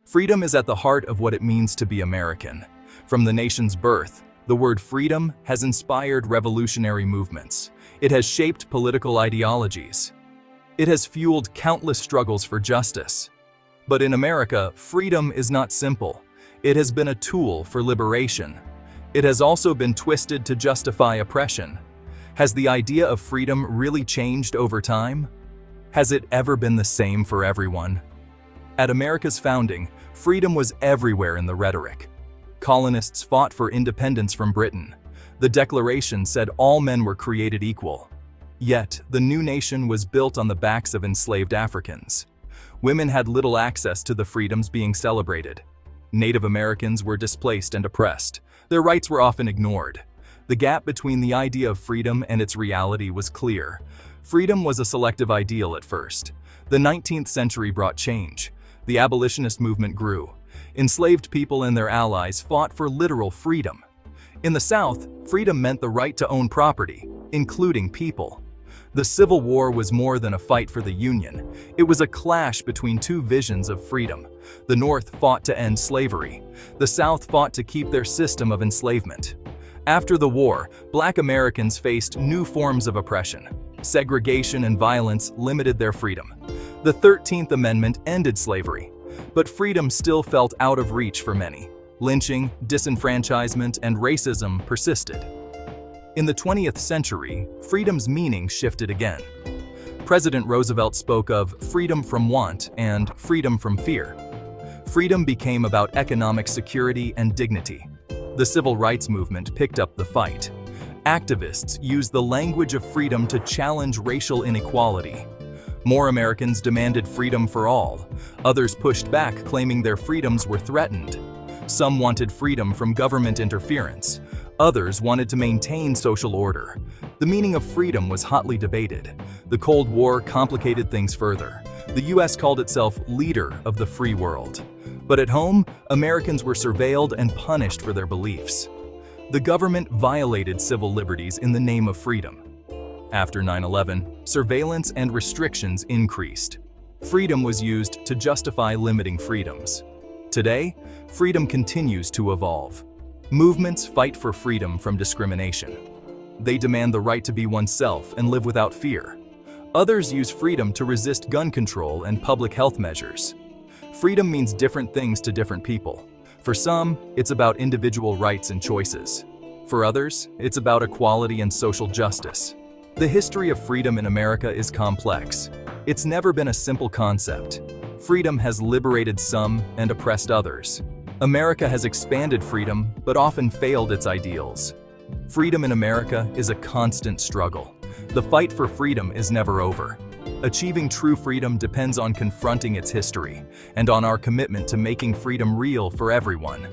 Freedom is at the heart of what it means to be American. From the nation's birth, the word freedom has inspired revolutionary movements. It has shaped political ideologies. It has fueled countless struggles for justice. But in America, freedom is not simple. It has been a tool for liberation. It has also been twisted to justify oppression. Has the idea of freedom really changed over time? Has it ever been the same for everyone? At America's founding, freedom was everywhere in the rhetoric. Colonists fought for independence from Britain. The Declaration said all men were created equal. Yet, the new nation was built on the backs of enslaved Africans. Women had little access to the freedoms being celebrated. Native Americans were displaced and oppressed. Their rights were often ignored. The gap between the idea of freedom and its reality was clear. Freedom was a selective ideal at first. The 19th century brought change. The abolitionist movement grew. Enslaved people and their allies fought for literal freedom. In the South, freedom meant the right to own property, including people. The Civil War was more than a fight for the Union. It was a clash between two visions of freedom. The North fought to end slavery. The South fought to keep their system of enslavement. After the war, Black Americans faced new forms of oppression. Segregation and violence limited their freedom. The 13th Amendment ended slavery, but freedom still felt out of reach for many. Lynching, disenfranchisement, and racism persisted. In the 20th century, freedom's meaning shifted again. President Roosevelt spoke of freedom from want and freedom from fear. Freedom became about economic security and dignity. The civil rights movement picked up the fight. Activists used the language of freedom to challenge racial inequality. More Americans demanded freedom for all. Others pushed back, claiming their freedoms were threatened. Some wanted freedom from government interference. Others wanted to maintain social order. The meaning of freedom was hotly debated. The Cold War complicated things further. The US called itself leader of the free world. But at home, Americans were surveilled and punished for their beliefs. The government violated civil liberties in the name of freedom. After 9/11, surveillance and restrictions increased. Freedom was used to justify limiting freedoms. Today, freedom continues to evolve. Movements fight for freedom from discrimination. They demand the right to be oneself and live without fear. Others use freedom to resist gun control and public health measures. Freedom means different things to different people. For some, it's about individual rights and choices. For others, it's about equality and social justice. The history of freedom in America is complex. It's never been a simple concept. Freedom has liberated some and oppressed others. America has expanded freedom, but often failed its ideals. Freedom in America is a constant struggle. The fight for freedom is never over. Achieving true freedom depends on confronting its history and on our commitment to making freedom real for everyone.